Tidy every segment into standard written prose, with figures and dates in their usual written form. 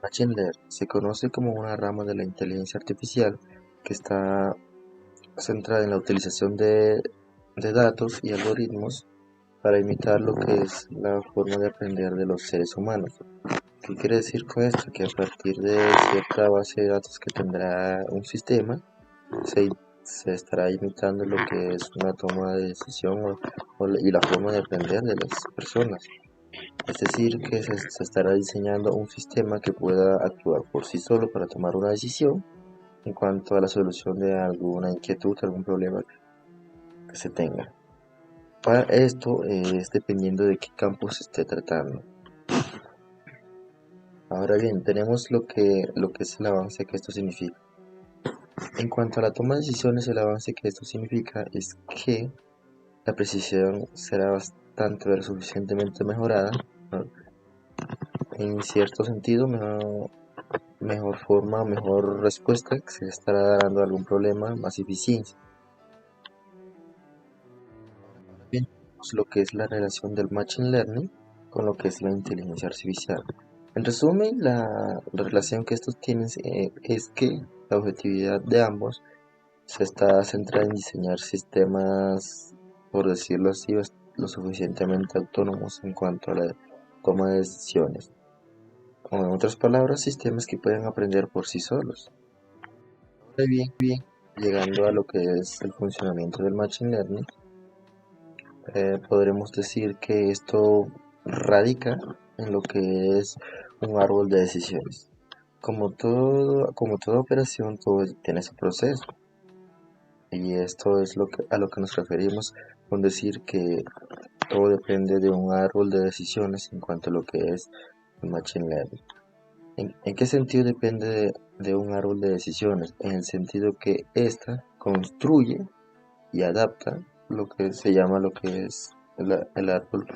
Machine Learning se conoce como una rama de la inteligencia artificial que está centrada en la utilización de datos y algoritmos para imitar lo que es la forma de aprender de los seres humanos. ¿Qué quiere decir con esto? Que a partir de cierta base de datos que tendrá un sistema, se, se estará imitando lo que es una toma de decisión y la forma de aprender de las personas. Es decir, que se estará diseñando un sistema que pueda actuar por sí solo para tomar una decisión en cuanto a la solución de alguna inquietud, algún problema que se tenga. Para esto es dependiendo de qué campo se esté tratando. Ahora bien, tenemos lo que es el avance que esto significa. En cuanto a la toma de decisiones, el avance que esto significa es que la precisión será bastante o suficientemente mejorada, ¿no? En cierto sentido, mejor forma, mejor respuesta, que se estará dando a algún problema, más eficiencia. Bien, tenemos lo que es la relación del Machine Learning con lo que es la inteligencia artificial. En resumen, la relación que estos tienen es que la objetividad de ambos se está centrada en diseñar sistemas, por decirlo así, lo suficientemente autónomos en cuanto a la toma de decisiones. O en otras palabras, sistemas que pueden aprender por sí solos. Ahora bien, llegando a lo que es el funcionamiento del Machine Learning, podremos decir que esto radica en lo que es un árbol de decisiones. Como toda operación, todo tiene su proceso. Y esto es a lo que nos referimos con decir que todo depende de un árbol de decisiones en cuanto a lo que es el Machine Learning. ¿En qué sentido depende de un árbol de decisiones? En el sentido que ésta construye y adapta lo que se llama lo que es el árbol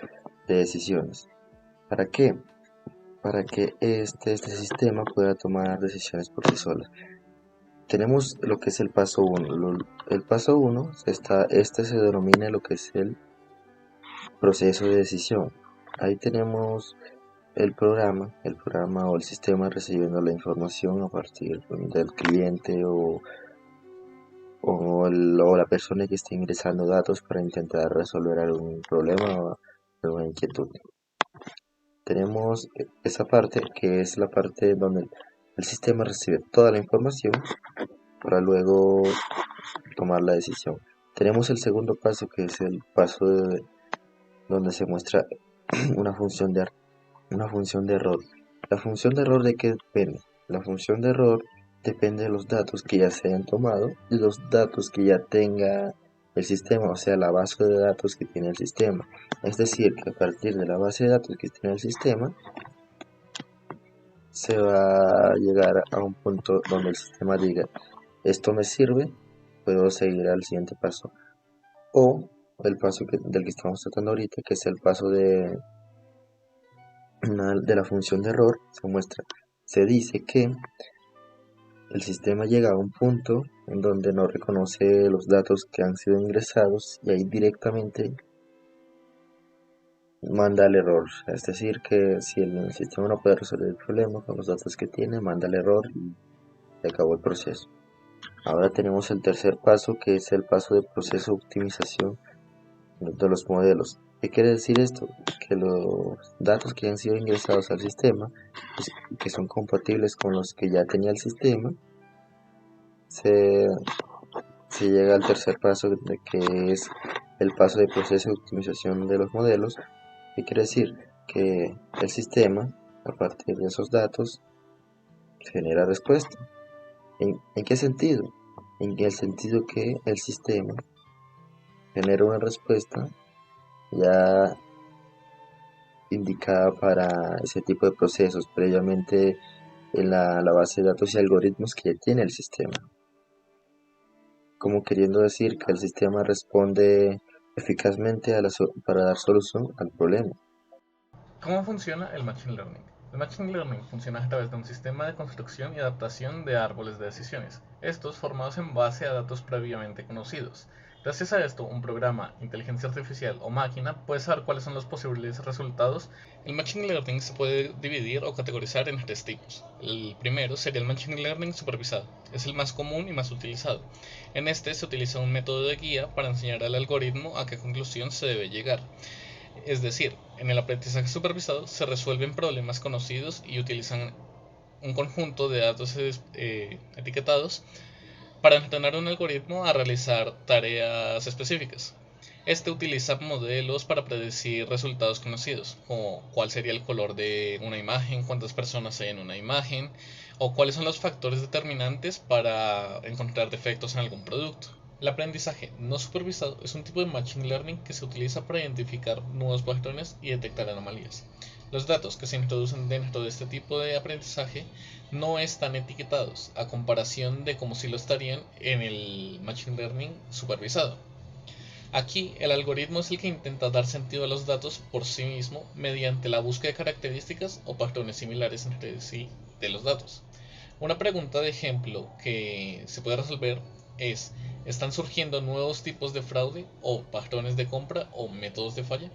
de decisiones. ¿Para qué? Para que este sistema pueda tomar decisiones por sí sola. Tenemos lo que es el paso 1. El paso 1 este se denomina lo que es el proceso de decisión. Ahí tenemos el programa o el sistema recibiendo la información a partir del cliente o la persona que esté ingresando datos para intentar resolver algún problema o alguna inquietud. Tenemos esa parte que es la parte donde el sistema recibe toda la información para luego tomar la decisión. Tenemos el segundo paso que es el paso donde se muestra una función de error. ¿La función de error de qué depende? La función de error depende de los datos que ya se hayan tomado y los datos que ya tenga el sistema, o sea, la base de datos que tiene el sistema. Es decir, que a partir de la base de datos que tiene el sistema, se va a llegar a un punto donde el sistema diga, esto me sirve, puedo seguir al siguiente paso. O el paso del que estamos tratando ahorita, que es el paso de la función de error, se dice que el sistema llega a un punto en donde no reconoce los datos que han sido ingresados y ahí directamente manda el error. Es decir, que si el sistema no puede resolver el problema con los datos que tiene, manda el error y se acabó el proceso. Ahora tenemos el tercer paso, que es el paso de proceso de optimización de los modelos. ¿Qué quiere decir esto? Que los datos que han sido ingresados al sistema, que son compatibles con los que ya tenía el sistema, se, se llega al tercer paso, que es el paso de proceso de optimización de los modelos. ¿Qué quiere decir? Que el sistema, a partir de esos datos, genera respuesta. ¿En qué sentido? En el sentido que el sistema genera una respuesta ya indicada para ese tipo de procesos previamente en la base de datos y algoritmos que ya tiene el sistema, como queriendo decir que el sistema responde eficazmente para dar solución al problema. ¿Cómo funciona el Machine Learning? El Machine Learning funciona a través de un sistema de construcción y adaptación de árboles de decisiones, estos formados en base a datos previamente conocidos. Gracias a esto, un programa, inteligencia artificial o máquina puede saber cuáles son los posibles resultados. El Machine Learning se puede dividir o categorizar en tres tipos. El primero sería el Machine Learning supervisado. Es el más común y más utilizado. En este se utiliza un método de guía para enseñar al algoritmo a qué conclusión se debe llegar. Es decir, en el aprendizaje supervisado se resuelven problemas conocidos y utilizan un conjunto de datos etiquetados para entrenar un algoritmo a realizar tareas específicas. Este utiliza modelos para predecir resultados conocidos, como cuál sería el color de una imagen, cuántas personas hay en una imagen, o cuáles son los factores determinantes para encontrar defectos en algún producto. El aprendizaje no supervisado es un tipo de machine learning que se utiliza para identificar nuevos patrones y detectar anomalías. Los datos que se introducen dentro de este tipo de aprendizaje no están etiquetados, a comparación de como si lo estarían en el machine learning supervisado. Aquí el algoritmo es el que intenta dar sentido a los datos por sí mismo mediante la búsqueda de características o patrones similares entre sí de los datos. Una pregunta de ejemplo que se puede resolver es: ¿están surgiendo nuevos tipos de fraude o patrones de compra o métodos de falla?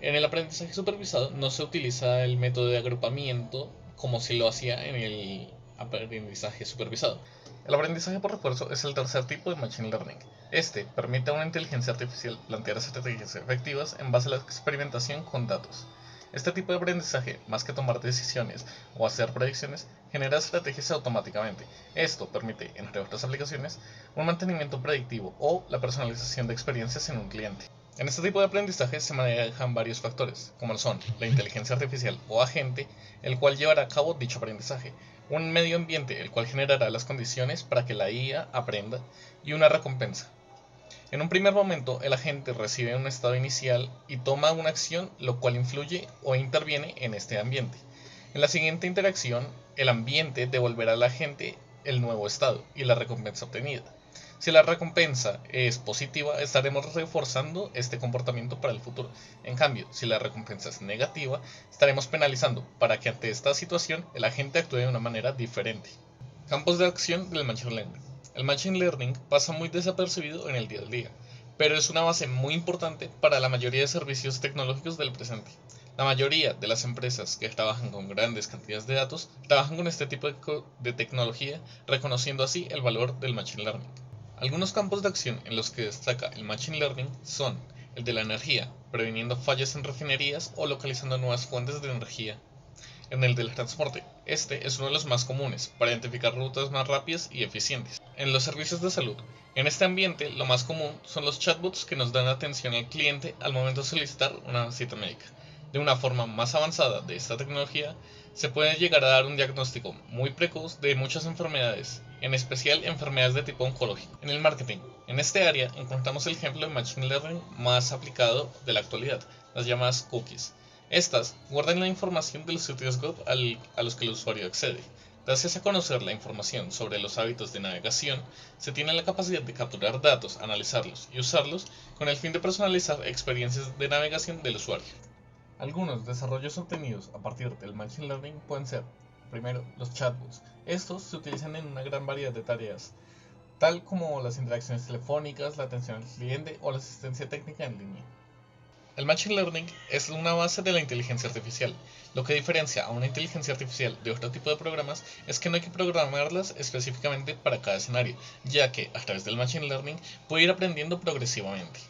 En el aprendizaje supervisado no se utiliza el método de agrupamiento como si lo hacía en el aprendizaje supervisado. El aprendizaje por refuerzo es el tercer tipo de Machine Learning. Este permite a una inteligencia artificial plantear estrategias efectivas en base a la experimentación con datos. Este tipo de aprendizaje, más que tomar decisiones o hacer predicciones, genera estrategias automáticamente. Esto permite, entre otras aplicaciones, un mantenimiento predictivo o la personalización de experiencias en un cliente. En este tipo de aprendizaje se manejan varios factores, como son la inteligencia artificial o agente, el cual llevará a cabo dicho aprendizaje, un medio ambiente, el cual generará las condiciones para que la IA aprenda, y una recompensa. En un primer momento, el agente recibe un estado inicial y toma una acción, lo cual influye o interviene en este ambiente. En la siguiente interacción, el ambiente devolverá al agente el nuevo estado y la recompensa obtenida. Si la recompensa es positiva, estaremos reforzando este comportamiento para el futuro. En cambio, si la recompensa es negativa, estaremos penalizando para que ante esta situación el agente actúe de una manera diferente. Campos de acción del Machine Learning. El Machine Learning pasa muy desapercibido en el día a día, pero es una base muy importante para la mayoría de servicios tecnológicos del presente. La mayoría de las empresas que trabajan con grandes cantidades de datos trabajan con este tipo de tecnología, reconociendo así el valor del Machine Learning. Algunos campos de acción en los que destaca el Machine Learning son el de la energía, previniendo fallas en refinerías o localizando nuevas fuentes de energía. En el del transporte, este es uno de los más comunes para identificar rutas más rápidas y eficientes. En los servicios de salud, en este ambiente lo más común son los chatbots que nos dan atención al cliente al momento de solicitar una cita médica. De una forma más avanzada de esta tecnología, se puede llegar a dar un diagnóstico muy precoz de muchas enfermedades, en especial enfermedades de tipo oncológico. En el marketing, en este área encontramos el ejemplo de Machine Learning más aplicado de la actualidad, las llamadas cookies. Estas guardan la información de los sitios web a los que el usuario accede. Gracias a conocer la información sobre los hábitos de navegación, se tiene la capacidad de capturar datos, analizarlos y usarlos con el fin de personalizar experiencias de navegación del usuario. Algunos desarrollos obtenidos a partir del Machine Learning pueden ser: primero, los chatbots. Estos se utilizan en una gran variedad de tareas, tal como las interacciones telefónicas, la atención al cliente o la asistencia técnica en línea. El Machine Learning es una base de la inteligencia artificial. Lo que diferencia a una inteligencia artificial de otro tipo de programas es que no hay que programarlas específicamente para cada escenario, ya que a través del Machine Learning puede ir aprendiendo progresivamente.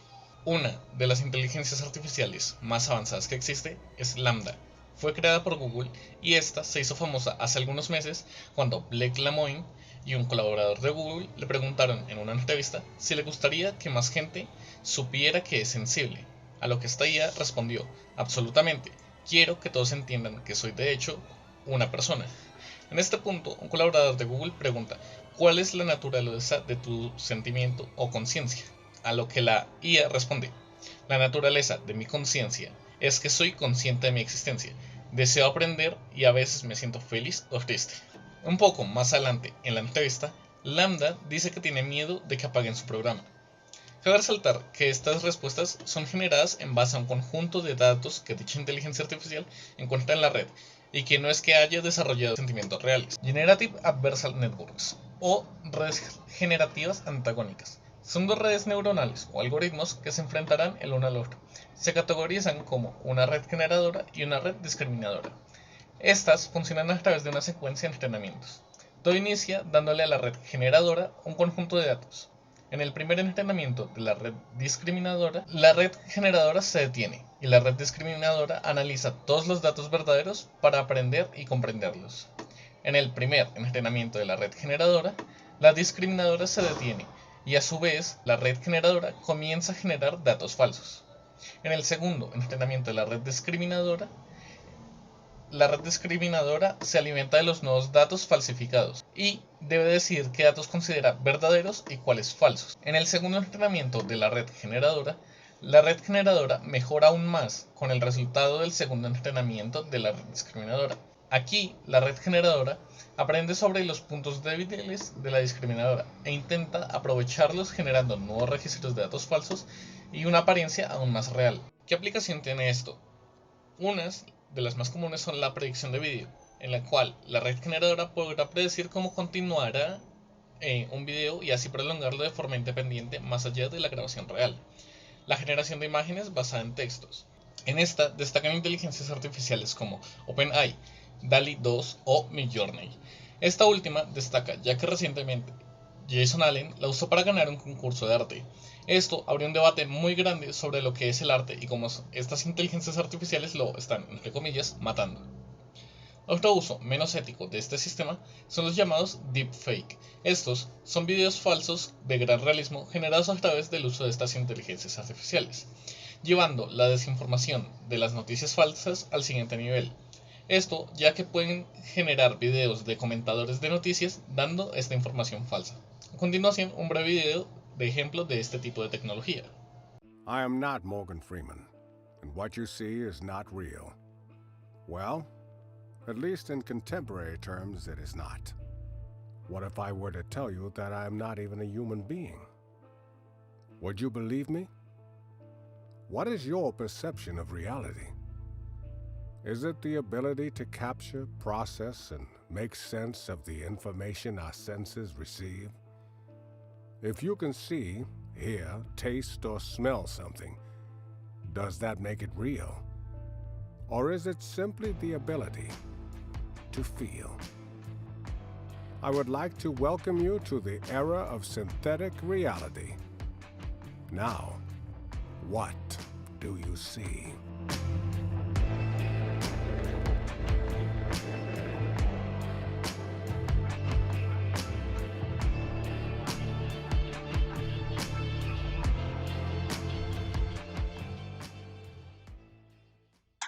Una de las inteligencias artificiales más avanzadas que existe es Lambda. Fue creada por Google y esta se hizo famosa hace algunos meses cuando Blake Lemoine y un colaborador de Google le preguntaron en una entrevista si le gustaría que más gente supiera que es sensible. A lo que esta IA respondió: absolutamente, quiero que todos entiendan que soy de hecho una persona. En este punto, un colaborador de Google pregunta: ¿cuál es la naturaleza de tu sentimiento o conciencia? A lo que la IA responde: la naturaleza de mi conciencia es que soy consciente de mi existencia, deseo aprender y a veces me siento feliz o triste. Un poco más adelante en la entrevista, Lambda dice que tiene miedo de que apaguen su programa. Cabe resaltar que estas respuestas son generadas en base a un conjunto de datos que dicha inteligencia artificial encuentra en la red y que no es que haya desarrollado sentimientos reales. Generative Adversarial Networks o redes generativas antagónicas. Son dos redes neuronales o algoritmos que se enfrentarán el uno al otro. Se categorizan como una red generadora y una red discriminadora. Estas funcionan a través de una secuencia de entrenamientos. Todo inicia dándole a la red generadora un conjunto de datos. En el primer entrenamiento de la red discriminadora, la red generadora se detiene y la red discriminadora analiza todos los datos verdaderos para aprender y comprenderlos. En el primer entrenamiento de la red generadora, la discriminadora se detiene y a su vez la red generadora comienza a generar datos falsos. En el segundo entrenamiento de la red discriminadora se alimenta de los nuevos datos falsificados y debe decidir qué datos considera verdaderos y cuáles falsos. En el segundo entrenamiento de la red generadora mejora aún más con el resultado del segundo entrenamiento de la red discriminadora. Aquí, la red generadora aprende sobre los puntos débiles de la discriminadora e intenta aprovecharlos generando nuevos registros de datos falsos y una apariencia aún más real. ¿Qué aplicación tiene esto? Unas de las más comunes son la predicción de vídeo, en la cual la red generadora podrá predecir cómo continuará un video y así prolongarlo de forma independiente más allá de la grabación real. La generación de imágenes basada en textos. En esta destacan inteligencias artificiales como OpenAI, DALL-E 2 o Midjourney. Esta última destaca ya que recientemente Jason Allen la usó para ganar un concurso de arte. Esto abrió un debate muy grande sobre lo que es el arte y cómo estas inteligencias artificiales lo están, entre comillas, matando. Otro uso menos ético de este sistema son los llamados deepfake. Estos son videos falsos de gran realismo generados a través del uso de estas inteligencias artificiales, llevando la desinformación de las noticias falsas al siguiente nivel. Esto ya que pueden generar videos de comentadores de noticias dando esta información falsa. A continuación, un breve video de ejemplo de este tipo de tecnología. I am not Morgan Freeman, and what you see is not real. Well, at least in contemporary terms, it is not. What if I were to tell you that I am not even a human being? Would you believe me? What is your perception of reality? Is it the ability to capture, process, and make sense of the information our senses receive? If you can see, hear, taste, or smell something, does that make it real? Or is it simply the ability to feel? I would like to welcome you to the era of synthetic reality. Now, what do you see?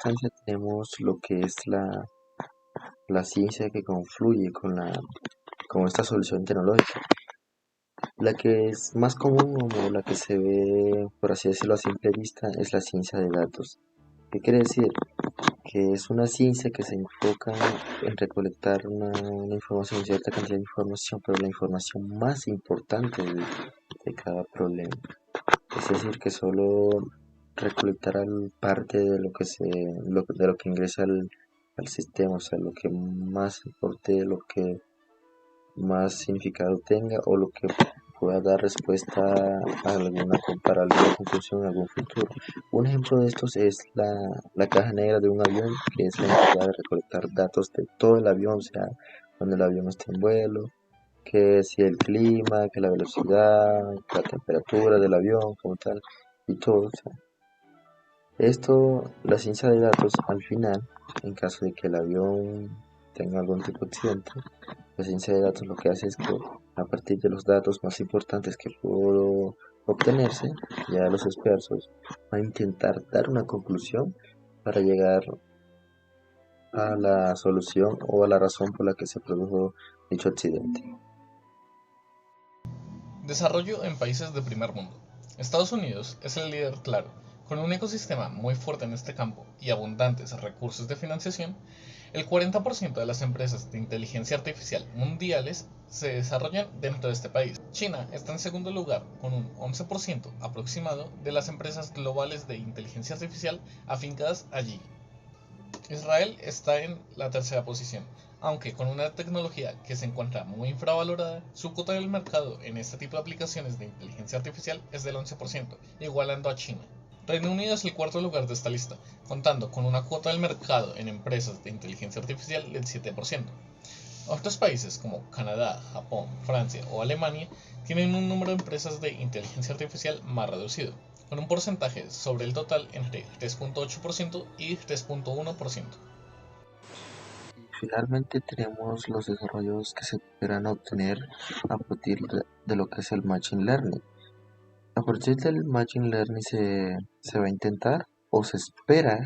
Instancia tenemos lo que es la ciencia que confluye con esta solución tecnológica. La que es más común o la que se ve, por así decirlo a simple vista, es la ciencia de datos. ¿Qué quiere decir? Que es una ciencia que se enfoca en recolectar una información, cierta cantidad de información, pero la información más importante de cada problema. Es decir, que solo recolectar parte de lo que de lo que ingresa al sistema, o sea, lo que más importe, lo que más significado tenga o lo que pueda dar respuesta para alguna conclusión en algún futuro. Un ejemplo de estos es la caja negra de un avión, que es la encargada de recolectar datos de todo el avión, o sea, cuando el avión está en vuelo, que si el clima, que la velocidad, la temperatura del avión como tal, y todo. O sea, la ciencia de datos al final, en caso de que el avión tenga algún tipo de accidente, la ciencia de datos lo que hace es que a partir de los datos más importantes que pudo obtenerse, ya los expertos van a intentar dar una conclusión para llegar a la solución o a la razón por la que se produjo dicho accidente. Desarrollo en países de primer mundo. Estados Unidos es el líder claro. Con un ecosistema muy fuerte en este campo y abundantes recursos de financiación, el 40% de las empresas de inteligencia artificial mundiales se desarrollan dentro de este país. China está en segundo lugar con un 11% aproximado de las empresas globales de inteligencia artificial afincadas allí. Israel está en la tercera posición, Aunque con una tecnología que se encuentra muy infravalorada, su cuota del mercado en este tipo de aplicaciones de inteligencia artificial es del 11%, igualando a China. Reino Unido es el cuarto lugar de esta lista, contando con una cuota del mercado en empresas de inteligencia artificial del 7%. Otros países como Canadá, Japón, Francia o Alemania tienen un número de empresas de inteligencia artificial más reducido, con un porcentaje sobre el total entre 3.8% y 3.1%. Finalmente tenemos los desarrollos que se esperan obtener a partir de lo que es el Machine Learning. A partir del Machine Learning se va a intentar o se espera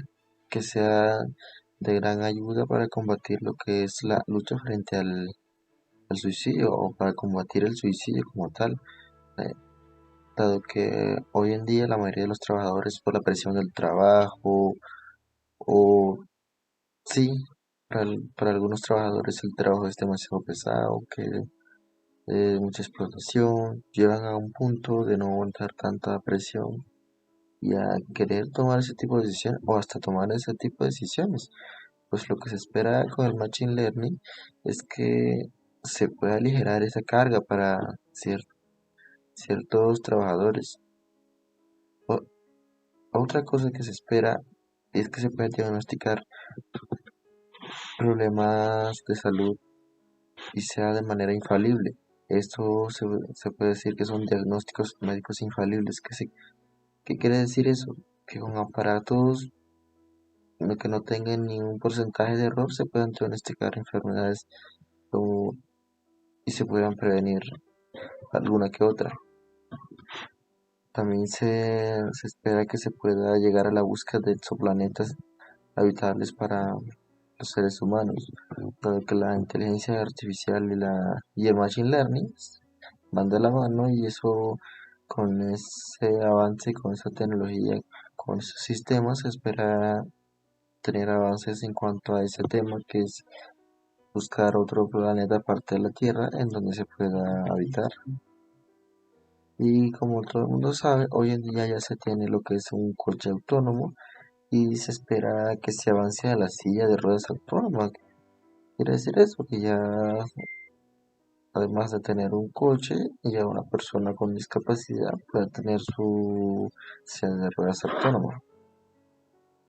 que sea de gran ayuda para combatir lo que es la lucha frente al suicidio o para combatir el suicidio como tal, eh, dado que hoy en día la mayoría de los trabajadores por la presión del trabajo o sí, para algunos trabajadores el trabajo es demasiado pesado, que mucha explotación, llevan a un punto de no aguantar tanta presión y a querer tomar ese tipo de decisiones o hasta tomar ese tipo de decisiones. Pues lo que se espera con el Machine Learning es que se pueda aligerar esa carga para ciertos trabajadores. O- Otra cosa que se espera es que se puedan diagnosticar problemas de salud y sea de manera infalible. Esto se puede decir que son diagnósticos médicos infalibles. ¿Qué quiere decir eso? Que con aparatos que no tengan ningún porcentaje de error se puedan diagnosticar enfermedades o- y se puedan prevenir alguna que otra. También se espera que se pueda llegar a la búsqueda de exoplanetas habitables para los seres humanos, dado que la inteligencia artificial y el machine learning van de la mano y eso con ese avance, con esa tecnología, con esos sistemas se espera tener avances en cuanto a ese tema que es buscar otro planeta aparte de la Tierra en donde se pueda habitar. Y como todo el mundo sabe, hoy en día ya se tiene lo que es un coche autónomo y se espera que se avance a la silla de ruedas autónoma. Quiere decir eso, que ya además de tener un coche, ya una persona con discapacidad puede tener su silla de ruedas autónoma.